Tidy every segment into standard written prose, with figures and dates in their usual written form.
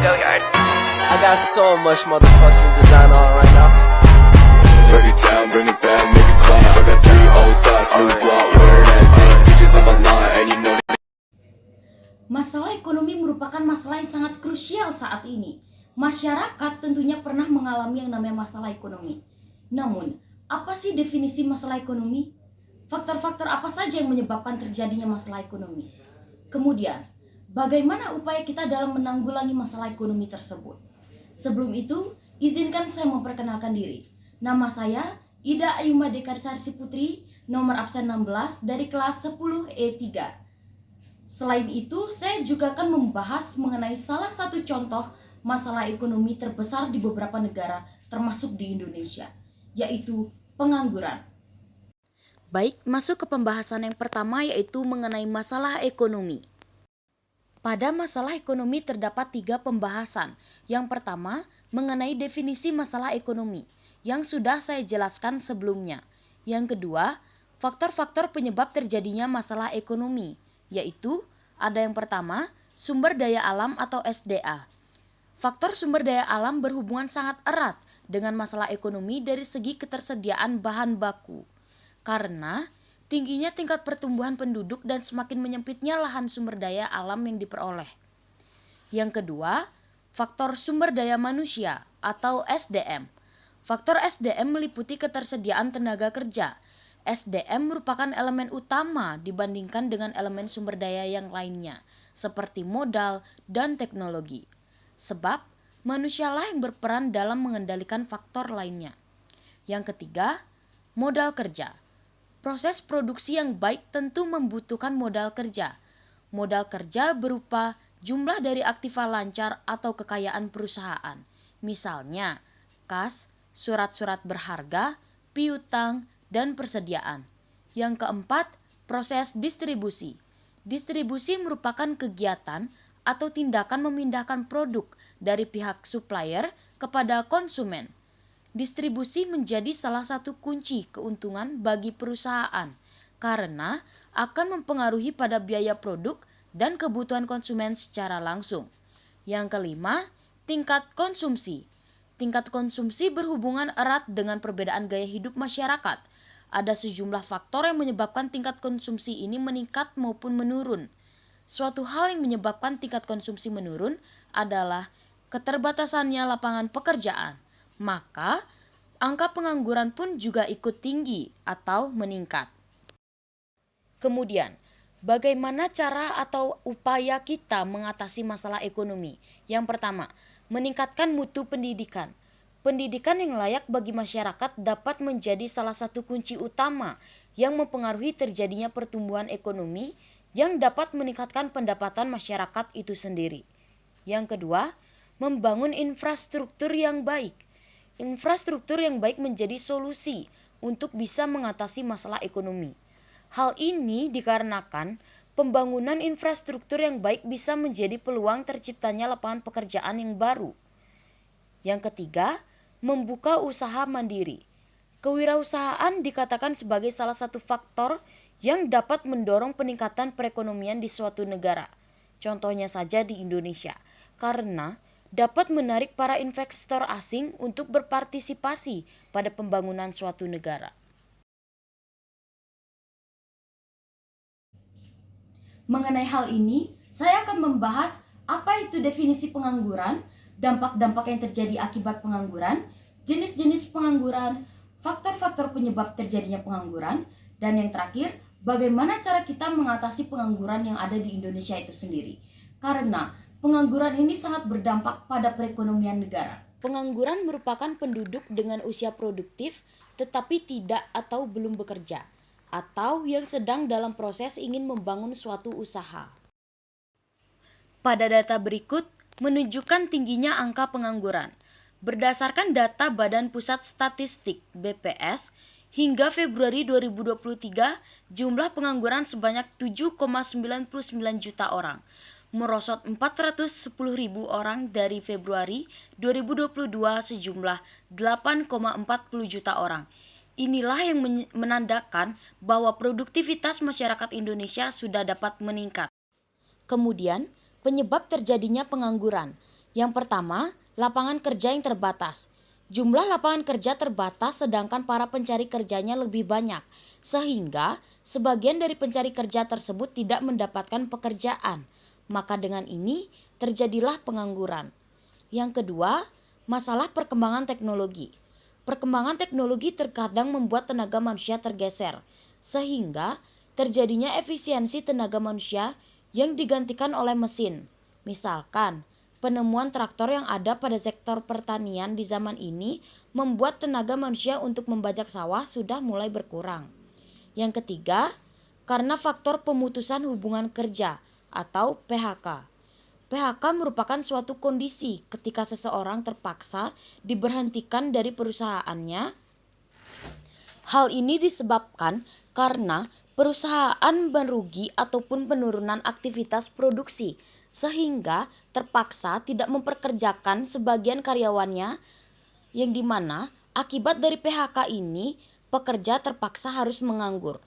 Go yard. I got so much motherfucking design on right now. Break it down, bring it back, make it clap. I got 3 old thoughts, new block, where that damn bitches on my line, and you know that. Masalah ekonomi merupakan masalah yang sangat krusial saat ini. Masyarakat tentunya pernah mengalami yang namanya masalah ekonomi. Namun, apa sih definisi masalah ekonomi? Faktor-faktor apa saja yang menyebabkan terjadinya masalah ekonomi? Kemudian, bagaimana upaya kita dalam menanggulangi masalah ekonomi tersebut? Sebelum itu, izinkan saya memperkenalkan diri. Nama saya Ida Ayuma Dekarsari Putri, nomor absen 16 dari kelas 10E3. Selain itu, saya juga akan membahas mengenai salah satu contoh masalah ekonomi terbesar di beberapa negara, termasuk di Indonesia, yaitu pengangguran. Baik, masuk ke pembahasan yang pertama, yaitu mengenai masalah ekonomi. Pada masalah ekonomi terdapat 3 pembahasan. Yang pertama, mengenai definisi masalah ekonomi, yang sudah saya jelaskan sebelumnya. Yang kedua, faktor-faktor penyebab terjadinya masalah ekonomi, yaitu ada yang pertama, sumber daya alam atau SDA. Faktor sumber daya alam berhubungan sangat erat dengan masalah ekonomi dari segi ketersediaan bahan baku. Karena tingginya tingkat pertumbuhan penduduk dan semakin menyempitnya lahan sumber daya alam yang diperoleh. Yang kedua, faktor sumber daya manusia atau SDM. Faktor SDM meliputi ketersediaan tenaga kerja. SDM merupakan elemen utama dibandingkan dengan elemen sumber daya yang lainnya, seperti modal dan teknologi. Sebab, manusialah yang berperan dalam mengendalikan faktor lainnya. Yang ketiga, modal kerja. Proses produksi yang baik tentu membutuhkan modal kerja. Modal kerja berupa jumlah dari aktiva lancar atau kekayaan perusahaan. Misalnya, kas, surat-surat berharga, piutang, dan persediaan. Yang keempat, proses distribusi. Distribusi merupakan kegiatan atau tindakan memindahkan produk dari pihak supplier kepada konsumen. Distribusi menjadi salah satu kunci keuntungan bagi perusahaan karena akan mempengaruhi pada biaya produk dan kebutuhan konsumen secara langsung. Yang kelima, tingkat konsumsi. Tingkat konsumsi berhubungan erat dengan perbedaan gaya hidup masyarakat. Ada sejumlah faktor yang menyebabkan tingkat konsumsi ini meningkat maupun menurun. Suatu hal yang menyebabkan tingkat konsumsi menurun adalah keterbatasannya lapangan pekerjaan. Maka, angka pengangguran pun juga ikut tinggi atau meningkat. Kemudian, bagaimana cara atau upaya kita mengatasi masalah ekonomi? Yang pertama, meningkatkan mutu pendidikan. Pendidikan yang layak bagi masyarakat dapat menjadi salah satu kunci utama yang mempengaruhi terjadinya pertumbuhan ekonomi yang dapat meningkatkan pendapatan masyarakat itu sendiri. Yang kedua, membangun infrastruktur yang baik. Infrastruktur yang baik menjadi solusi untuk bisa mengatasi masalah ekonomi. Hal ini dikarenakan pembangunan infrastruktur yang baik bisa menjadi peluang terciptanya lapangan pekerjaan yang baru. Yang ketiga, membuka usaha mandiri. Kewirausahaan dikatakan sebagai salah satu faktor yang dapat mendorong peningkatan perekonomian di suatu negara. Contohnya saja di Indonesia, karena dapat menarik para investor asing untuk berpartisipasi pada pembangunan suatu negara. Mengenai hal ini, saya akan membahas apa itu definisi pengangguran, dampak-dampak yang terjadi akibat pengangguran, jenis-jenis pengangguran, faktor-faktor penyebab terjadinya pengangguran, dan yang terakhir, bagaimana cara kita mengatasi pengangguran yang ada di Indonesia itu sendiri. Karena pengangguran ini sangat berdampak pada perekonomian negara. Pengangguran merupakan penduduk dengan usia produktif tetapi tidak atau belum bekerja, atau yang sedang dalam proses ingin membangun suatu usaha. Pada data berikut menunjukkan tingginya angka pengangguran. Berdasarkan data Badan Pusat Statistik (BPS), hingga Februari 2023, jumlah pengangguran sebanyak 7,99 juta orang, merosot 410.000 orang dari Februari 2022 sejumlah 8,40 juta orang. Inilah yang menandakan bahwa produktivitas masyarakat Indonesia sudah dapat meningkat. Kemudian, penyebab terjadinya pengangguran. Yang pertama, lapangan kerja yang terbatas. Jumlah lapangan kerja terbatas sedangkan para pencari kerjanya lebih banyak, sehingga sebagian dari pencari kerja tersebut tidak mendapatkan pekerjaan. Maka dengan ini terjadilah pengangguran. Yang kedua, masalah perkembangan teknologi. Perkembangan teknologi terkadang membuat tenaga manusia tergeser, sehingga terjadinya efisiensi tenaga manusia yang digantikan oleh mesin. Misalkan, penemuan traktor yang ada pada sektor pertanian di zaman ini membuat tenaga manusia untuk membajak sawah sudah mulai berkurang. Yang ketiga, karena faktor pemutusan hubungan kerja atau PHK. PHK merupakan suatu kondisi ketika seseorang terpaksa diberhentikan dari perusahaannya. Hal ini disebabkan karena perusahaan merugi ataupun penurunan aktivitas produksi, sehingga terpaksa tidak mempekerjakan sebagian karyawannya, yang dimana akibat dari PHK ini pekerja terpaksa harus menganggur.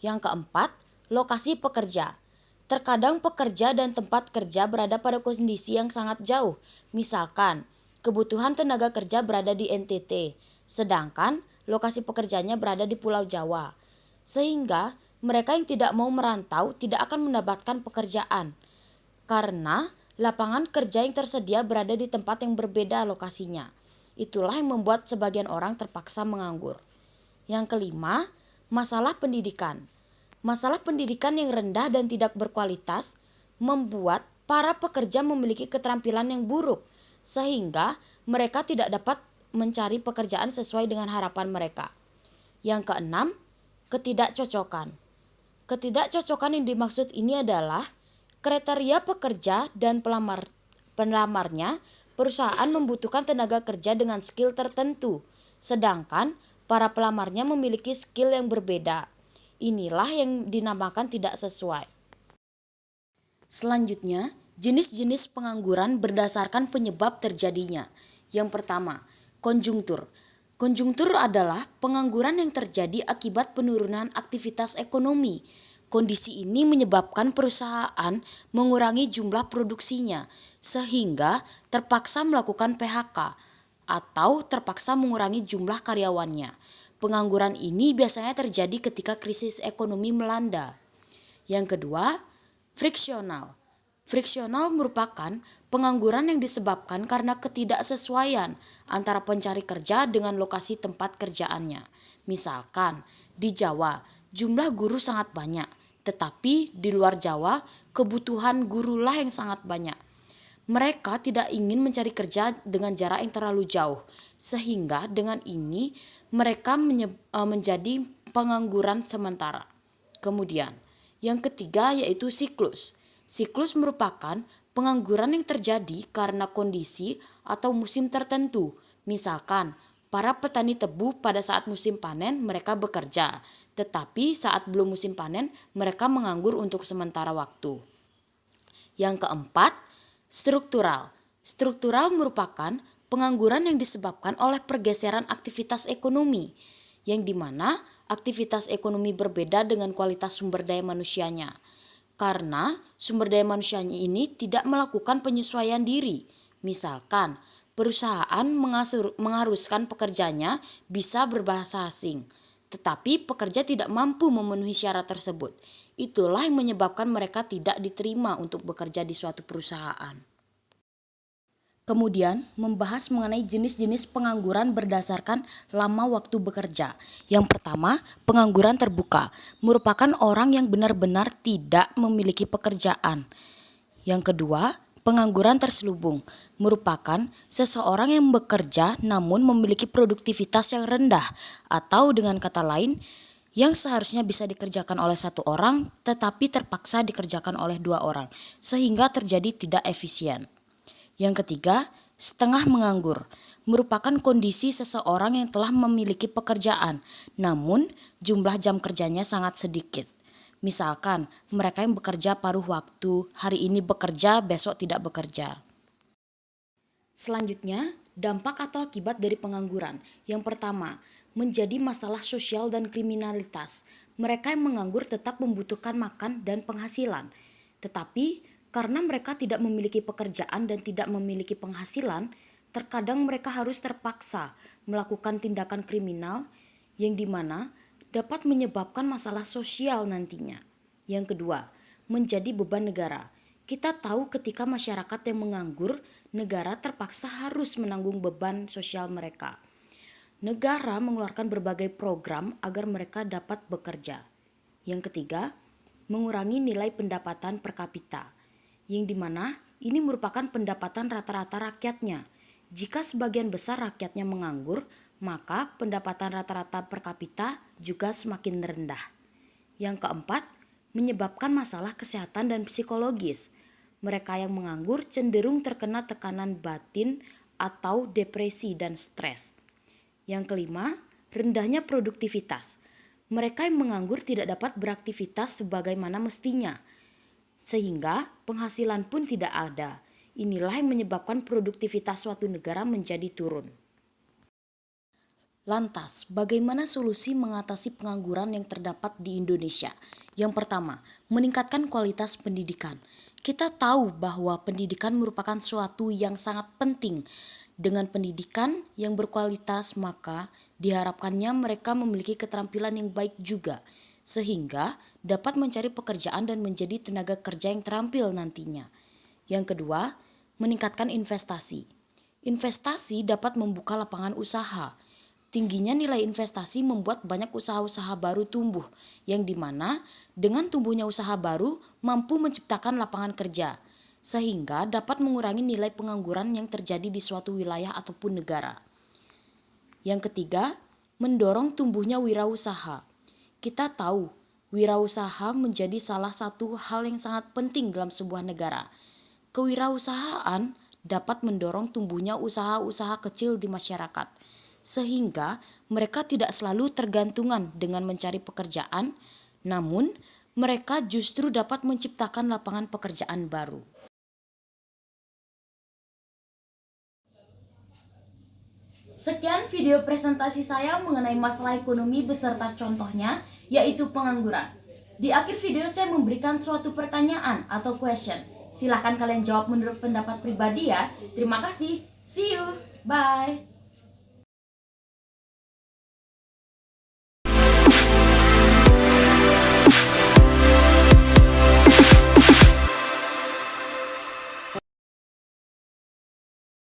Yang keempat, lokasi pekerja. Terkadang pekerja dan tempat kerja berada pada kondisi yang sangat jauh. Misalkan, kebutuhan tenaga kerja berada di NTT, sedangkan lokasi pekerjaannya berada di Pulau Jawa. Sehingga mereka yang tidak mau merantau tidak akan mendapatkan pekerjaan, karena lapangan kerja yang tersedia berada di tempat yang berbeda lokasinya. Itulah yang membuat sebagian orang terpaksa menganggur. Yang kelima, masalah pendidikan. Masalah pendidikan yang rendah dan tidak berkualitas membuat para pekerja memiliki keterampilan yang buruk, sehingga mereka tidak dapat mencari pekerjaan sesuai dengan harapan mereka. Yang keenam, ketidakcocokan. Ketidakcocokan yang dimaksud ini adalah kriteria pekerja dan pelamarnya. Perusahaan membutuhkan tenaga kerja dengan skill tertentu, sedangkan para pelamarnya memiliki skill yang berbeda. Inilah yang dinamakan tidak sesuai. Selanjutnya, jenis-jenis pengangguran berdasarkan penyebab terjadinya. Yang pertama, konjungtur. Konjungtur adalah pengangguran yang terjadi akibat penurunan aktivitas ekonomi. Kondisi ini menyebabkan perusahaan mengurangi jumlah produksinya, sehingga terpaksa melakukan PHK atau terpaksa mengurangi jumlah karyawannya. Pengangguran ini biasanya terjadi ketika krisis ekonomi melanda. Yang kedua, friksional. Friksional merupakan pengangguran yang disebabkan karena ketidaksesuaian antara pencari kerja dengan lokasi tempat kerjaannya. Misalkan, di Jawa jumlah guru sangat banyak, tetapi di luar Jawa kebutuhan gurulah yang sangat banyak. Mereka tidak ingin mencari kerja dengan jarak yang terlalu jauh, sehingga dengan ini mereka menjadi pengangguran sementara. Kemudian, yang ketiga yaitu siklus. Siklus merupakan pengangguran yang terjadi karena kondisi atau musim tertentu. Misalkan, para petani tebu pada saat musim panen mereka bekerja, tetapi saat belum musim panen mereka menganggur untuk sementara waktu. Yang keempat, struktural. Struktural merupakan pengangguran yang disebabkan oleh pergeseran aktivitas ekonomi, yang dimana aktivitas ekonomi berbeda dengan kualitas sumber daya manusianya. Karena sumber daya manusianya ini tidak melakukan penyesuaian diri. Misalkan, perusahaan mengharuskan pekerjanya bisa berbahasa asing, tetapi pekerja tidak mampu memenuhi syarat tersebut. Itulah yang menyebabkan mereka tidak diterima untuk bekerja di suatu perusahaan. Kemudian, membahas mengenai jenis-jenis pengangguran berdasarkan lama waktu bekerja. Yang pertama, pengangguran terbuka, merupakan orang yang benar-benar tidak memiliki pekerjaan. Yang kedua, pengangguran terselubung, merupakan seseorang yang bekerja namun memiliki produktivitas yang rendah, atau dengan kata lain, yang seharusnya bisa dikerjakan oleh satu orang tetapi terpaksa dikerjakan oleh dua orang, sehingga terjadi tidak efisien. Yang ketiga, setengah menganggur, merupakan kondisi seseorang yang telah memiliki pekerjaan, namun jumlah jam kerjanya sangat sedikit. Misalkan, mereka yang bekerja paruh waktu, hari ini bekerja, besok tidak bekerja. Selanjutnya, dampak atau akibat dari pengangguran. Yang pertama, menjadi masalah sosial dan kriminalitas. Mereka yang menganggur tetap membutuhkan makan dan penghasilan, tetapi Karena mereka tidak memiliki pekerjaan dan tidak memiliki penghasilan, terkadang mereka harus terpaksa melakukan tindakan kriminal yang dimana dapat menyebabkan masalah sosial nantinya. Yang kedua, menjadi beban negara. Kita tahu ketika masyarakat yang menganggur, negara terpaksa harus menanggung beban sosial mereka. Negara mengeluarkan berbagai program agar mereka dapat bekerja. Yang ketiga, mengurangi nilai pendapatan per kapita, yang dimana ini merupakan pendapatan rata-rata rakyatnya. Jika sebagian besar rakyatnya menganggur, maka pendapatan rata-rata per kapita juga semakin rendah. Yang keempat, menyebabkan masalah kesehatan dan psikologis. Mereka yang menganggur cenderung terkena tekanan batin atau depresi dan stres. Yang kelima, rendahnya produktivitas. Mereka yang menganggur tidak dapat beraktivitas sebagaimana mestinya, sehingga penghasilan pun tidak ada. Inilah yang menyebabkan produktivitas suatu negara menjadi turun. Lantas, bagaimana solusi mengatasi pengangguran yang terdapat di Indonesia? Yang pertama, meningkatkan kualitas pendidikan. Kita tahu bahwa pendidikan merupakan suatu yang sangat penting. Dengan pendidikan yang berkualitas, maka diharapkannya mereka memiliki keterampilan yang baik juga, sehingga dapat mencari pekerjaan dan menjadi tenaga kerja yang terampil nantinya. Yang kedua, meningkatkan investasi. Investasi dapat membuka lapangan usaha. Tingginya nilai investasi membuat banyak usaha-usaha baru tumbuh, yang dimana dengan tumbuhnya usaha baru mampu menciptakan lapangan kerja, sehingga dapat mengurangi nilai pengangguran yang terjadi di suatu wilayah ataupun negara. Yang ketiga, mendorong tumbuhnya wirausaha. Kita tahu, wirausaha menjadi salah satu hal yang sangat penting dalam sebuah negara. Kewirausahaan dapat mendorong tumbuhnya usaha-usaha kecil di masyarakat, sehingga mereka tidak selalu tergantungan dengan mencari pekerjaan, namun mereka justru dapat menciptakan lapangan pekerjaan baru. Sekian video presentasi saya mengenai masalah ekonomi beserta contohnya, yaitu pengangguran. Di akhir video saya memberikan suatu pertanyaan atau question. Silahkan kalian jawab menurut pendapat pribadi ya. Terima kasih. See you. Bye.